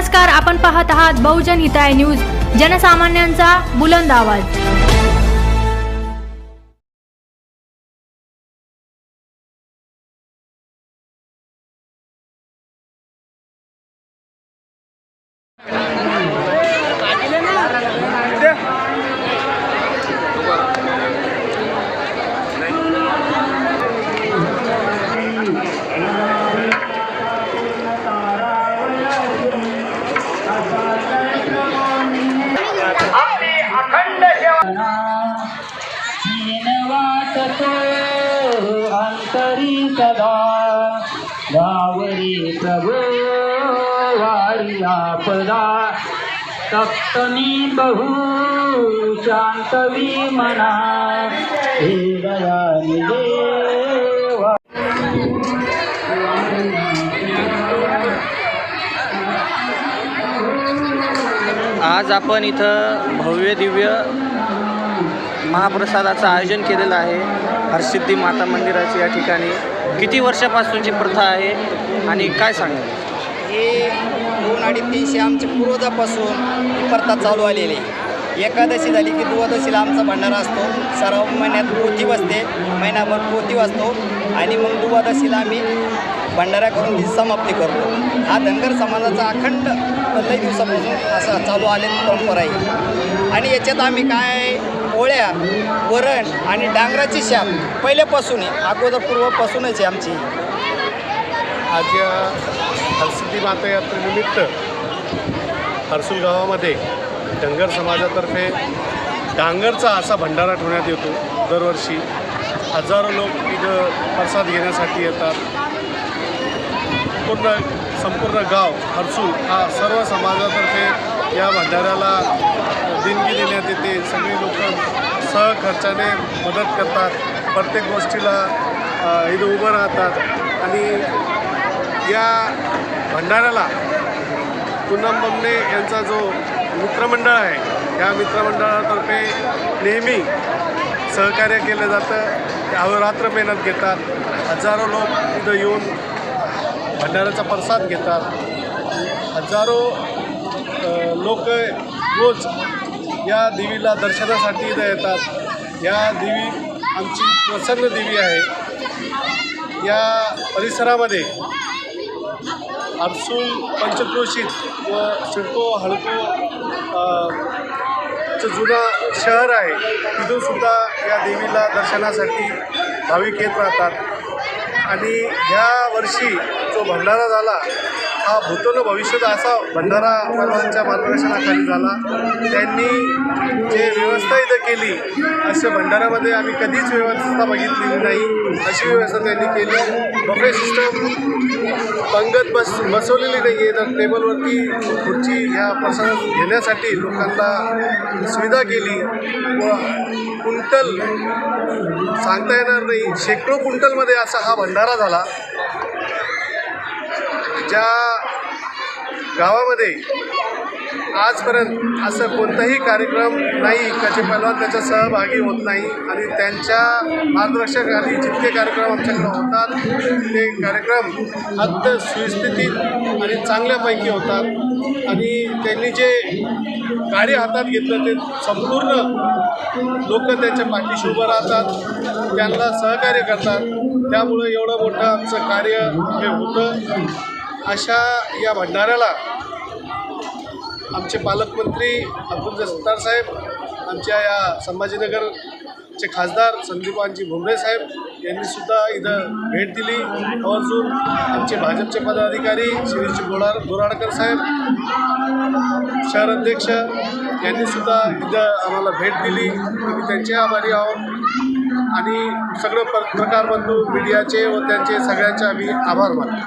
नमस्कार, आपण पाहत आहात बहुजन हिताय न्यूज, जनसामान्यांचा बुलंद आवाज। अंतरी सदा गावरी प्रभु वारी आपदा सप्तमी बहु शांतवी मना हे दयानी देवा। आज आपण इथं भव्य दिव्य महाप्रसादाचं आयोजन केलेलं आहे हरसिद्धी माता मंदिराची। या ठिकाणी किती वर्षापासूनची प्रथा आहे आणि काय सांगाल? हे 200-300 आमच्या पूर्वजापासून ही प्रथा चालू आलेली आहे। एकादशी झाली की द्वादशीला आमचा भंडारा असतो। सर्व महिन्यात पोथी बसते, महिनाभर पोथी वाचतो आणि मग द्वादशीला आम्ही भंडारा करून ही समाप्ती करतो। हा धनगर समाजाचा अखंड लई दिवसापासून असा चालू आलेली परंपरा आहे। आणि याच्यात आम्ही काय पोळ्या, वरण आणि डांगराची शाप पहिल्यापासून आहे, अगोदर पूर्वापासूनच आहे आमची। आज या हरसिद्धी माता यात्रेनिमित्त हर्सूल गावामध्ये धनगर समाजातर्फे डांगरचा असा भंडारा ठेवण्यात येतो। दरवर्षी हजारो लोक इथं प्रसाद घेण्यासाठी येतात। संपूर्ण गाव हर्सूल हा सर्व समाजातर्फे या भंडाऱ्याला देणगी देण्यात येते। सगळे लोक सहखर्चाने मदत करतात, प्रत्येक गोष्टीला इथं उभं राहतात। आणि या भंडाऱ्याला पूनम बमणे यांचा जो मित्रमंडळ आहे, या मित्रमंडळातर्फे नेहमी सहकार्य केलं जातं। ते अहोरात्र मेहनत घेतात, हजारो लोक इथं येऊन भंडाऱ्याचा प्रसाद घेतात। हजारो लोक रोज या देवीला दर्शनासाठी इथं येतात। या देवी आमची प्रसन्न देवी आहे। या परिसरामध्ये हर्सूल पंचक्रोशीत व सिडको हडको जुनं शहर आहे, तिथूनसुद्धा या देवीला दर्शनासाठी भाविक येत राहतात। आणि ह्या वर्षी जो भंडारा झाला हा भूतोन भविष्यात असा भंडारा पहलवानच्या मार्गदर्शनाखाली झाला। त्यांनी जे व्यवस्था इथं केली, अशा भंडाऱ्यामध्ये आम्ही कधीच व्यवस्था बघितलेली नाही। अशी व्यवस्था त्यांनी केली। बफे सिस्टम पंगत बसवलेली नाही आहे, तर टेबलवरती खुर्ची ह्या प्रसाद घेण्यासाठी लोकांना सुविधा केली। व कुंटल सांगता येणार नाही, शेकडो कुंटलमध्ये असा हा भंडारा झाला। ज्या गावामध्ये आजपर्यंत असं कोणताही कार्यक्रम नाही कचे पहलवान त्याचा सहभागी होत नाही। आणि त्यांच्या मार्गदर्शनाखाली जितके कार्यक्रम आमच्याकडे होतात ते कार्यक्रम अत्यंत सुस्थितीत आणि चांगल्यापैकी होतात। आणि त्यांनी जे कार्य हातात घेतलं ते संपूर्ण लोक त्यांच्या पाठीशी उभं राहतात, त्यांना सहकार्य करतात। त्यामुळं एवढं मोठं आमचं कार्य हे होतं। अशा या भंडाऱ्याला आमचे पालकमंत्री अब्दुल सत्तार साहेब, आमच्या या संभाजीनगरचे खासदार संदीपानजी भुमरे साहेब यांनीसुद्धा इथं भेट दिली। आवर्जून आमचे भाजपचे पदाधिकारी श्रीजी बोराडकर साहेब, शहर अध्यक्ष यांनीसुद्धा इथं आम्हाला भेट दिली। आम्ही त्यांचे आभारी आहोत। आणि सगळं पत्रकार बंधू मीडियाचे व त्यांचे सगळ्यांचे आम्ही आभार मानतो।